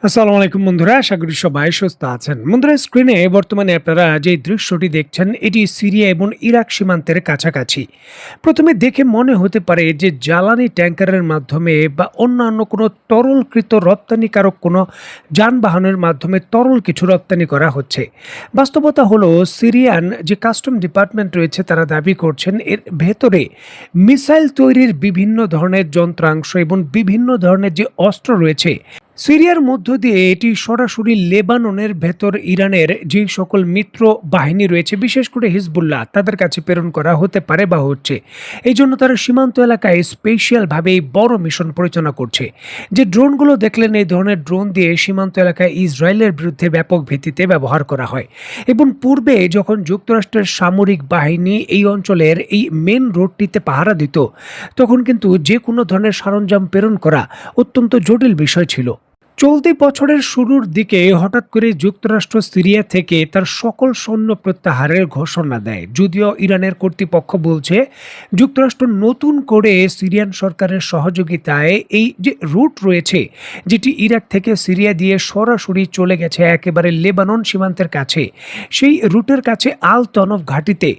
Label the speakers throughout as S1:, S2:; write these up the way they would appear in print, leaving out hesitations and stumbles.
S1: আসসালামু আলাইকুম বন্ধুরা, আশা করি সবাই সুস্থ আছেন। বন্ধুরা, স্ক্রিনে বর্তমানে আপনারা যে দৃশ্যটি দেখছেন এটি সিরিয়া এবং ইরাক সীমান্তের কাছাকাছি। প্রথমে দেখে মনে হতে পারে যে জ্বালানি ট্যাঙ্কারের মাধ্যমে বা অন্যান্য কোনো তরলকৃত রপ্তানিকারক কোনো যানবাহনের মাধ্যমে তরল কিছু রপ্তানি করা হচ্ছে। বাস্তবতা হলো সিরিয়ান যে কাস্টম ডিপার্টমেন্ট রয়েছে তারা দাবি করছেন এর ভেতরে মিসাইল তৈরির বিভিন্ন ধরনের যন্ত্রাংশ এবং বিভিন্ন ধরনের যে অস্ত্র রয়েছে সিরিয়ার মধ্য দিয়ে এটি সরাসরি লেবাননের ভেতর ইরানের যে সকল মিত্র বাহিনী রয়েছে, বিশেষ করে হিজবুল্লাহ, তাদের কাছে প্রেরণ করা হতে পারে বা হচ্ছে। এই জন্য তারা সীমান্ত এলাকায় স্পেশালভাবে এই বড় মিশন পরিচালনা করছে। যে ড্রোনগুলো দেখলেন, এই ধরনের ড্রোন দিয়ে সীমান্ত এলাকায় ইসরায়েলের বিরুদ্ধে ব্যাপক ভিত্তিতে ব্যবহার করা হয়। এবং পূর্বে যখন যুক্তরাষ্ট্রের সামরিক বাহিনী এই অঞ্চলের এই মেন রোডটিতে পাহারা দিত, তখন কিন্তু যে কোনো ধরনের সরঞ্জাম প্রেরণ করা অত্যন্ত জটিল বিষয় ছিল। চলতি বছরের শুরুর দিকে হঠাৎ করে যুক্তরাষ্ট্র সিরিয়া থেকে তার সকল সৈন্য প্রত্যাহারের ঘোষণা দেয়। যদিও ইরানের কর্তৃপক্ষ বলছে যুক্তরাষ্ট্র নতুন করে সিরিয়ান সরকারের সহযোগিতায় এই যে রুট রয়েছে, যেটি ইরাক থেকে সিরিয়া দিয়ে সরাসরি চলে গেছে একেবারে লেবানন সীমান্তের কাছে, সেই রুটের কাছে আল তনফ ঘাঁটিতে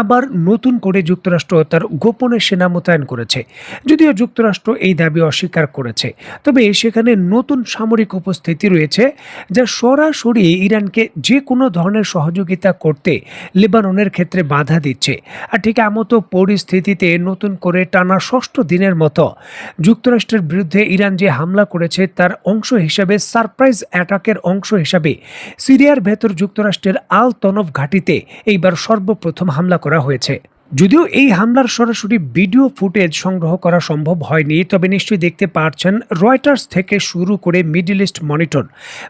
S1: আবার নতুন করে যুক্তরাষ্ট্র তার গোপনে সেনা মোতায়েন করেছে। যদিও যুক্তরাষ্ট্র এই দাবি অস্বীকার করেছে, তবে সেখানে নতুন সামরিক উপস্থিতি রয়েছে যা সরাসরি ইরানকে যে কোনো ধরনের সহযোগিতা করতে লেবাননের ক্ষেত্রে বাধা দিচ্ছে। আর ঠিক এমতো পরিস্থিতিতে নতুন করে টানা ষষ্ঠ দিনের মতো যুক্তরাষ্ট্রের বিরুদ্ধে ইরান যে হামলা করেছে তার অংশ হিসাবে, সারপ্রাইজ অ্যাটাকের অংশ হিসাবে সিরিয়ার ভেতর যুক্তরাষ্ট্রের আল তনফ ঘাঁটিতে এইবার সর্বপ্রথম হামলা করা হয়েছে। যদিও এই হামলার সরাসরি ভিডিও ফুটেজ সংগ্রহ করা সম্ভব হয়নি, তবে নিশ্চয়ই দেখতে পাচ্ছেন রয়টার্স থেকে শুরু করে মিডল ইস্ট মনিটর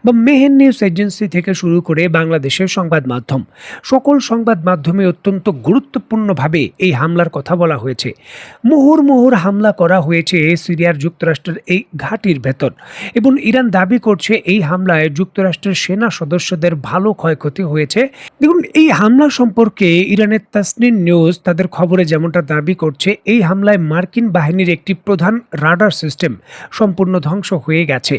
S1: বা মেহের নিউজ এজেন্সি থেকে শুরু করে বাংলাদেশের সংবাদ মাধ্যম, সকল সংবাদ মাধ্যমে অত্যন্ত গুরুত্বপূর্ণভাবে এই হামলার কথা বলা হয়েছে। মুহুর্মুহুর হামলা করা হয়েছে সিরিয়ার যুক্তরাষ্ট্রের এই ঘাঁটির ভেতর, এবং ইরান দাবি করছে এই হামলায় যুক্তরাষ্ট্রের সেনা সদস্যদের ভালো ক্ষয়ক্ষতি হয়েছে। দেখুন, এই হামলা সম্পর্কে ইরানের তাসনিম নিউজ তাদের খবরে যেমনটা দাবি করছে, এই হামলায় মার্কিন বাহিনীর একটি প্রধান রাডার সিস্টেম সম্পূর্ণ ধ্বংস হয়ে গেছে।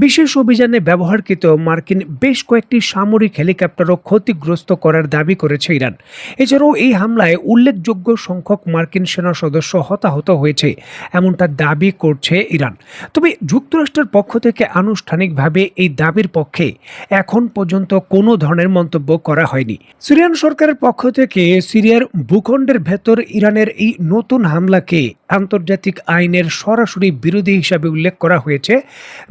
S1: বিশেষ অভিযানে ব্যবহারকৃত মার্কিন বেশ কয়েকটি সামরিক হেলিকপ্টারও ক্ষতিগ্রস্ত করার দাবি করেছে ইরান। এছাড়াও এই হামলায় উল্লেখযোগ্য সংখ্যক মার্কিন সেনা সদস্য হতাহত হয়েছে এমনটা দাবি করছে ইরান। তবে যুক্তরাষ্ট্রের পক্ষ থেকে আনুষ্ঠানিকভাবে এই দাবির পক্ষে এখন পর্যন্ত কোনো ধরনের মন্তব্য করা হয়নি। সিরিয়ান সরকারের পক্ষ থেকে সিরিয়ার ভূখণ্ডের ভেতর ইরানের এই নতুন হামলাকে আন্তর্জাতিক আইনের সরাসরি বিরোধী হিসাবে উল্লেখ করা হয়েছে।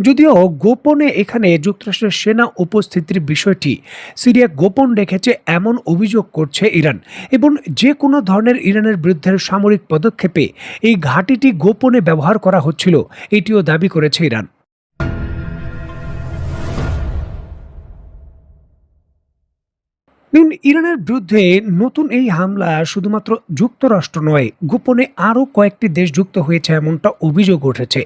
S1: যদিও গোপনে এখানে যুক্তরাষ্ট্রের সেনা উপস্থিতির বিষয়টি সিরিয়া গোপন রেখেছে এমন অভিযোগ করছে ইরান, এবং যে কোনো ধরনের ইরানের বিরুদ্ধে সামরিক পদক্ষেপে এই ঘাঁটিটি গোপনে ব্যবহার করা হচ্ছিল, এটিও দাবি করেছে ইরান। দেখুন, ইরানের বিরুদ্ধে নতুন এই হামলা শুধুমাত্র যুক্তরাষ্ট্র নয়, গোপনে আরও কয়েকটি দেশ যুক্ত হয়েছে এমনটা অভিযোগ উঠেছে।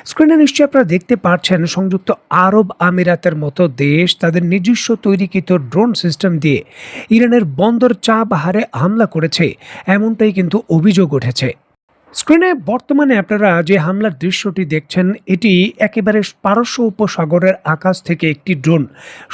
S1: স্ক্রিনে নিশ্চয়ই আপনারা দেখতে পাচ্ছেন সংযুক্ত আরব আমিরাতের মতো দেশ তাদের নিজস্ব তৈরিকৃত ড্রোন সিস্টেম দিয়ে ইরানের বন্দর চাবাহারে হামলা করেছে, এমনটাই কিন্তু অভিযোগ উঠেছে। স্ক্রিনে বর্তমানে আপনারা যে হামলার দৃশ্যটি দেখছেন, এটি একেবারে পারস্য উপসাগরের আকাশ থেকে একটি ড্রোন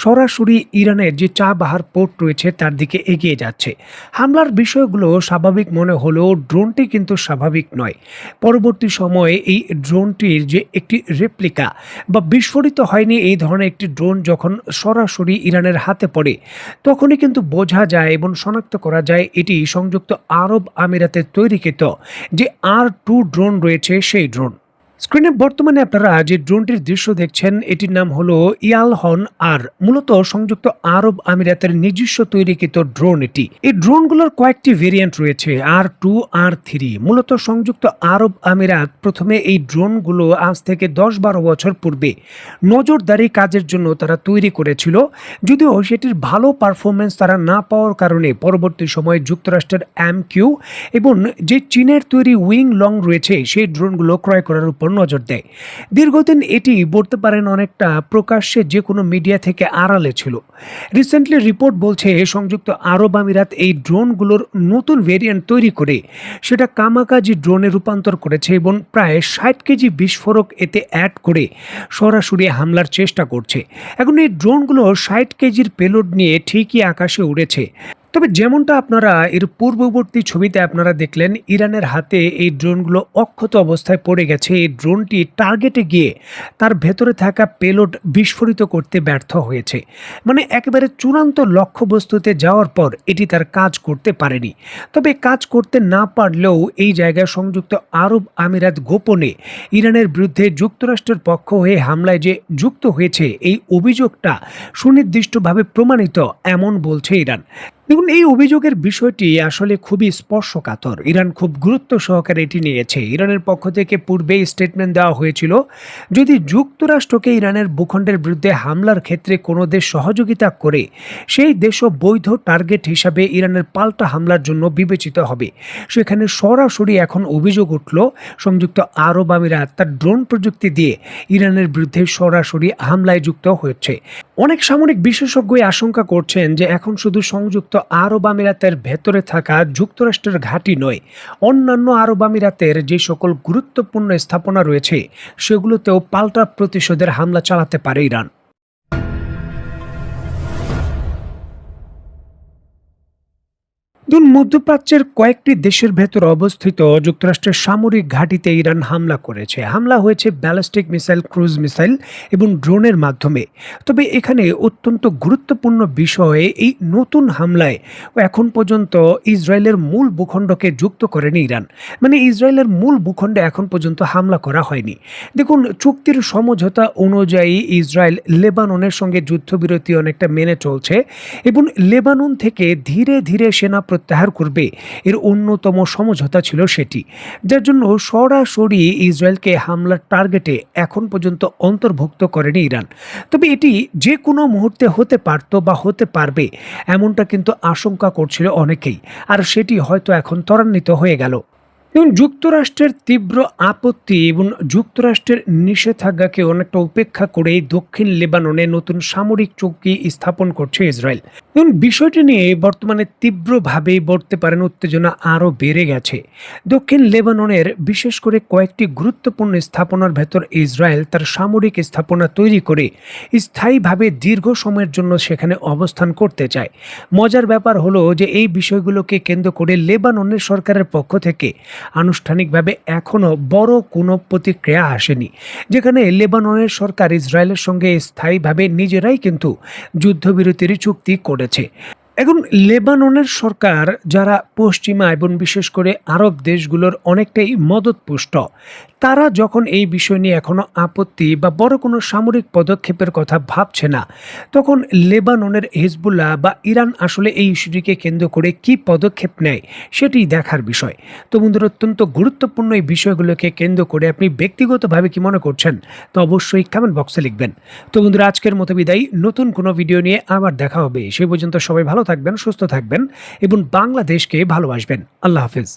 S1: সরাসরি ইরানের যে চাবাহার পোর্ট রয়েছে তার দিকে এগিয়ে যাচ্ছে। হামলার বিষয়গুলো স্বাভাবিক মনে হলেও ড্রোনটি কিন্তু স্বাভাবিক নয়। পরবর্তী সময়ে এই ড্রোনটির যে একটি রেপ্লিকা বা বিস্ফোরিত হয়নি এই ধরনের একটি ড্রোন যখন সরাসরি ইরানের হাতে পড়ে, তখনই কিন্তু বোঝা যায় এবং শনাক্ত করা যায় এটি সংযুক্ত আরব আমিরাতের তৈরিকৃত যে R2 ড্রোন রয়েছে সেই ড্রোন। স্ক্রিনে বর্তমানে আপনারা যে ড্রোনটির দৃশ্য দেখছেন এটির নাম হলো ইয়ালহন আর, মূলত সংযুক্ত আরব আমিরাতের নিজস্ব তৈরিকৃত ড্রোন এটি। এই ড্রোনগুলোর কয়েকটি ভেরিয়েন্ট রয়েছে, R2, R3। মূলত সংযুক্ত আরব আমিরাত প্রথমে এই ড্রোনগুলো আজ থেকে 10-12 বছর পূর্বে নজরদারি কাজের জন্য তারা তৈরি করেছিল। যদিও সেটির ভালো পারফরমেন্স তারা না পাওয়ার কারণে পরবর্তী সময়ে যুক্তরাষ্ট্রের MQ এবং যে চীনের তৈরি উইং লং রয়েছে সেই ড্রোনগুলো ক্রয় করার উপর উপর নজর দেয়। দীর্ঘদিন এটি বলতে পারেন অনেকটা প্রকাশ্যে যে কোনো মিডিয়া থেকে আড়ালে ছিল। রিসেন্টলি রিপোর্ট বলছে সংযুক্ত আরব আমিরাত এই ড্রোনগুলোর নতুন ভেরিয়েন্ট তৈরি করে সেটা কামাকাজি ড্রোনে রূপান্তর করেছে এবং প্রায় ৬০ কেজি বিস্ফোরক এতে অ্যাড করে সরাসরি হামলার চেষ্টা করছে। এখন এই ড্রোনগুলো ৬০ কেজির পেলোড নিয়ে ঠিকই আকাশে উড়েছে। তবে যেমনটা আপনারা এর পূর্ববর্তী ছবিতে আপনারা দেখলেন, ইরানের হাতে এই ড্রোনগুলো অক্ষত অবস্থায় পড়ে গেছে। এই ড্রোনটি টার্গেটে গিয়ে তার ভেতরে থাকা পেলোড বিস্ফোরিত করতে ব্যর্থ হয়েছে। মানে একেবারে চূড়ান্ত লক্ষ্যবস্তুতে যাওয়ার পর এটি তার কাজ করতে পারেনি। তবে কাজ করতে না পারলেও এই জায়গায় সংযুক্ত আরব আমিরাত গোপনে ইরানের বিরুদ্ধে যুক্তরাষ্ট্রের পক্ষ হয়ে হামলায় যে যুক্ত হয়েছে এই অভিযোগটা সুনির্দিষ্টভাবে প্রমাণিত, এমন বলছে ইরান। দেখুন, এই অভিযোগের বিষয়টি আসলে খুবই স্পর্শকাতর। ইরান খুব গুরুত্ব সহকারে এটি নিয়েছে। ইরানের পক্ষ থেকে পূর্বেই স্টেটমেন্ট দেওয়া হয়েছিল, যদি যুক্তরাষ্ট্রকে ইরানের ভূখণ্ডের বিরুদ্ধে হামলার ক্ষেত্রে কোনো দেশ সহযোগিতা করে সেই দেশও বৈধ টার্গেট হিসাবে ইরানের পাল্টা হামলার জন্য বিবেচিত হবে। সেখানে সরাসরি এখন অভিযোগ উঠল সংযুক্ত আরব আমিরাত তার ড্রোন প্রযুক্তি দিয়ে ইরানের বিরুদ্ধে সরাসরি হামলায় যুক্ত হয়েছে। অনেক সামরিক বিশেষজ্ঞই আশঙ্কা করছেন যে এখন শুধু সংযুক্ত আরব আমিরাতের ভেতরে থাকা যুক্তরাষ্ট্রের ঘাঁটি নয়, অন্যান্য আরব আমিরাতের যে সকল গুরুত্বপূর্ণ স্থাপনা রয়েছে সেগুলোতেও পাল্টা প্রতিশোধের হামলা চালাতে পারে ইরান। মধ্যপ্রাচ্যের কয়েকটি দেশের ভেতর অবস্থিত যুক্তরাষ্ট্রের সামরিক ঘাঁটিতে ইরান হামলা করেছে। হামলা হয়েছে ব্যালিস্টিক মিসাইল, ক্রুজ মিসাইল এবং ড্রোনের মাধ্যমে। তবে এখানে অত্যন্ত গুরুত্বপূর্ণ বিষয়ে এই নতুন হামলায় এখন পর্যন্ত ইসরায়েলের মূল ভূখণ্ডকে যুক্ত করেনি ইরান। মানে ইসরায়েলের মূল ভূখণ্ডে এখন পর্যন্ত হামলা করা হয়নি। দেখুন, চুক্তির সমঝোতা অনুযায়ী ইসরায়েল লেবাননের সঙ্গে যুদ্ধবিরতি অনেকটা মেনে চলছে এবং লেবানন থেকে ধীরে ধীরে সেনা প্রত্যাহার করবে, এর অন্যতম সমঝোতা ছিল সেটি, যার জন্য সরাসরি ইসরায়েলকে হামলার টার্গেটে এখন পর্যন্ত অন্তর্ভুক্ত করেনি ইরান। তবে এটি যে কোনো মুহূর্তে হতে পারত বা হতে পারবে, এমনটা কিন্তু আশঙ্কা করছিল অনেকেই, আর সেটি হয়তো এখন ত্বরান্বিত হয়ে গেল। এবং যুক্তরাষ্ট্রের তীব্র আপত্তি এবং যুক্তরাষ্ট্রের নিষেধাজ্ঞাকে অনেকটা উপেক্ষা করে দক্ষিণ লেবাননে নতুন সামরিক চৌকি স্থাপন করছে ইসরায়েল। এবং বিষয়টি নিয়ে বর্তমানে তীব্রভাবে বলতে পারেন উত্তেজনা আরও বেড়ে গেছে। দক্ষিণ লেবাননের বিশেষ করে কয়েকটি গুরুত্বপূর্ণ স্থাপনার ভেতর ইসরায়েল তার সামরিক স্থাপনা তৈরি করে স্থায়ীভাবে দীর্ঘ সময়ের জন্য সেখানে অবস্থান করতে চায়। মজার ব্যাপার হলো যে এই বিষয়গুলোকে কেন্দ্র করে লেবাননের সরকারের পক্ষ থেকে আনুষ্ঠানিকভাবে এখনও বড় কোনো প্রতিক্রিয়া আসেনি, যেখানে লেবাননের সরকার ইসরায়েলের সঙ্গে স্থায়ীভাবে নিজেরাই কিন্তু যুদ্ধবিরতির চুক্তি করেছে। এখন লেবাননের সরকার, যারা পশ্চিমা এবং বিশেষ করে আরব দেশগুলোর অনেকটাই মদতপুষ্ট, তারা যখন এই বিষয় নিয়ে এখনও আপত্তি বা বড় কোনো সামরিক পদক্ষেপের কথা ভাবছে না, তখন লেবাননের হিজবুল্লাহ বা ইরান আসলে এই ইস্যুটিকে কেন্দ্র করে কি পদক্ষেপ নেয় সেটি দেখার বিষয়। তো বন্ধুরা, অত্যন্ত গুরুত্বপূর্ণ এই বিষয়গুলোকে কেন্দ্র করে আপনি ব্যক্তিগতভাবে কি মনে করছেন তো অবশ্যই কমেন্ট বক্সে লিখবেন। তো বন্ধুরা, আজকের মতো বিদায়। নতুন কোনো ভিডিও নিয়ে আবার দেখা হবে। সেই পর্যন্ত সবাই ভালো থাকবেন, সুস্থ থাকবেন এবং বাংলাদেশকে ভালোবাসবেন। আল্লাহ হাফেজ।